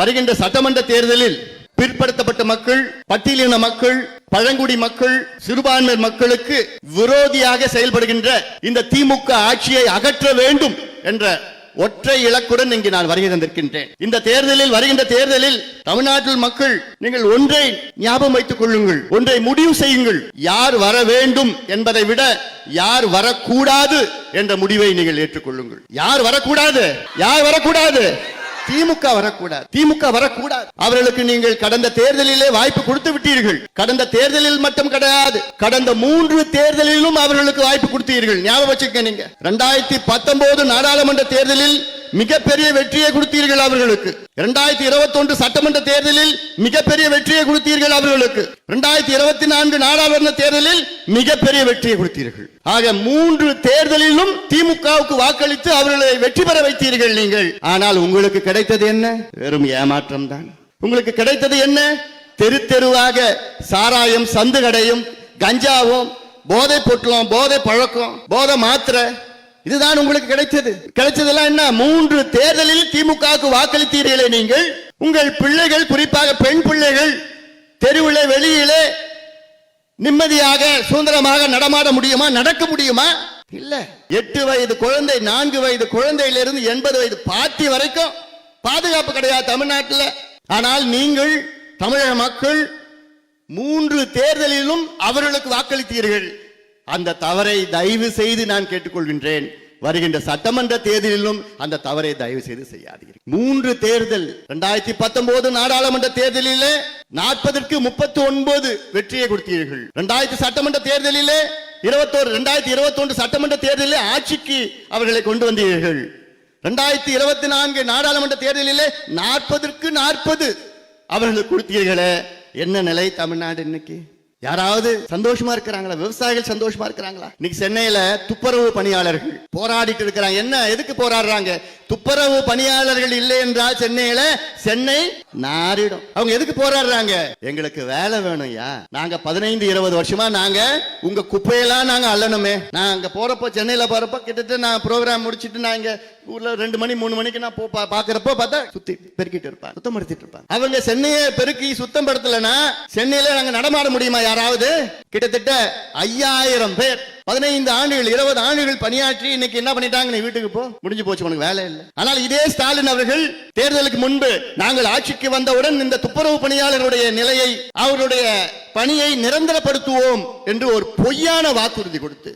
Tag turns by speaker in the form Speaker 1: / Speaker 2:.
Speaker 1: வருகின்ற சட்டமன்ற தேர்தலில் பிற்படுத்தப்பட்ட மக்கள், பட்டியலின மக்கள், பழங்குடி மக்கள், சிறுபான்மை மக்களுக்கு விரோதியாக செயல்படுகின்ற இந்த திமுக ஆட்சியை அகற்ற வேண்டும் என்ற ஒற்றை இலக்குடன் இங்கு நான் வருகை தந்திருக்கின்றேன். இந்த தேர்தலில், வருகின்ற தேர்தலில் தமிழ்நாட்டில் மக்கள் நீங்கள் ஒன்றை ஞாபகம் வைத்துக் கொள்ளுங்கள், ஒன்றை முடிவு செய்யுங்கள். யார் வர வேண்டும் என்பதை விட யார் வரக்கூடாது என்ற முடிவை நீங்கள் ஏற்றுக்கொள்ளுங்கள். யார் வரக்கூடாது? யார் வரக்கூடாது? திமுக வரக்கூடாது. திமுக வரக்கூடாது. அவர்களுக்கு நீங்கள் கடந்த தேர்தலிலே வாய்ப்பு கொடுத்து விட்டீர்கள். கடந்த தேர்தலில் மட்டும் கிடையாது, கடந்த 3 தேர்தலிலும் அவர்களுக்கு வாய்ப்பு கொடுத்தீர்கள். ஞாபகம் வச்சுக்க. நீங்க 2019 நாடாளுமன்ற தேர்தலில் மிகப்பெரிய வெற்றியை கொடுத்தீர்கள் அவர்களுக்கு. 2021 சட்டமன்ற தேர்தலில் மிகப்பெரிய வெற்றியை கொடுத்தீர்கள் அவர்களுக்கு. 2024 நாடாளுமன்ற தேர்தலில் மிகப்பெரிய வெற்றியை கொடுத்தீர்கள். ஆக 3 தேர்தலிலும் திமுகவுக்கு வாக்களித்து அவர்களை வெற்றி பெற வைத்தீர்கள் நீங்கள். ஆனால் உங்களுக்கு கிடைத்தது என்ன? வெறும் ஏமாற்றம் தான். உங்களுக்கு கிடைத்தது என்ன? தெரு தெருவாக சாராயம், சந்து கடையும், கஞ்சாவும், போதை பொட்டலம், போதை பழக்கம், போதை மாத்திரை, இதுதான் உங்களுக்கு கிடைத்தது. கிடைச்சதெல்லாம் என்ன? 3 தேர்தலில் திமுகவுக்கு வாக்களித்தீர்களே நீங்கள். உங்கள் பிள்ளைகள், குறிப்பாக பெண் பிள்ளைகள், தெருவிலே வெளியிலே நிம்மதியாக சுதந்திரமாக நடமாட முடியுமா? நடக்க முடியுமா? இல்ல. 8 வயது குழந்தை, 4 வயது குழந்தையிலிருந்து 80 வயது பாட்டி வரைக்கும் பாதுகாப்பு கிடையாது தமிழ்நாட்டில். ஆனால் நீங்கள், தமிழக மக்கள், 3 தேர்தலிலும் அவர்களுக்கு வாக்களித்தீர்கள். அந்த தவறை தயவு செய்து நான் கேட்டுக்கொள்கின்றேன். வருகின்ற சட்டமன்ற தேர்தலிலும் அந்த தவறை தயவு செய்து செய்யாதீர்கள். 3 தேர்தல், 2019 நாடாளுமன்ற தேர்தலிலே 40க்கு 39 வெற்றியை கொடுத்தீர்கள். 2000 சட்டமன்ற தேர்தலிலே 2021 சட்டமன்ற தேர்தலிலே ஆட்சிக்கு அவர்களை கொண்டு வந்தீர்கள். 2024 நாடாளுமன்ற தேர்தலிலே 40க்கு 40 அவர்களுக்கு கொடுத்தீர்களே. என்ன நிலை தமிழ்நாடு இன்னைக்கு? யாராவது சந்தோஷமா இருக்கிறாங்களா? விவசாயிகள் சந்தோஷமா இருக்கிறாங்களா? இன்னைக்கு சென்னையில துப்புரவு பணியாளர்கள் போராடிட்டு இருக்கிறாங்க. என்ன, எதுக்கு போராடுறாங்க? துப்புரவு பணியாளர்கள் இல்லை என்றால் சென்னையில சென்னை நாரிடும். அவங்க எதுக்கு போராடுறாங்க? எங்களுக்கு வேலை வேணும்யா. நாங்க 15-20 வருஷமா நாங்க உங்க குப்பையெல்லாம் நாங்க அள்ளணுமே. நான் அங்க போறப்போ, சென்னையில போறப்போ, கிட்டத்தட்ட நான் ப்ரோக்ராம் முடிச்சிட்டு நான் இங்க ஊர்ல 2 மணி 3 மணிக்கு நான் பாக்குறப்போ பார்த்தா சுத்தி பெருக்கிட்டு இருப்பாங்க, சுத்தம் படுத்திட்டு இருப்பாங்க. அவங்க சென்னையை பெருக்கி சுத்தம் படுத்தலன்னா சென்னையில நாங்க நடமாட முடியுமா? யாராவது? கிட்டத்தட்ட 5000 பேர் 15 ஆண்டுகள் 20 ஆண்டுகள் பணியாற்றி இன்னைக்கு என்ன பண்ணிட்டாங்க? நீ வீட்டுக்கு போ, முடிஞ்சு போச்சு, உனக்கு வேலை இல்லை. ஆனால் இதே ஸ்டாலின் அவர்கள் தேர்தலுக்கு முன்பு நாங்கள் ஆட்சிக்கு வந்தவுடன் இந்த துப்புரவு பணியாளர்களுடைய நிலையை, அவருடைய பணியை நிரந்தரப்படுத்துவோம் என்று ஒரு பொய்யான வாக்குறுதி கொடுத்து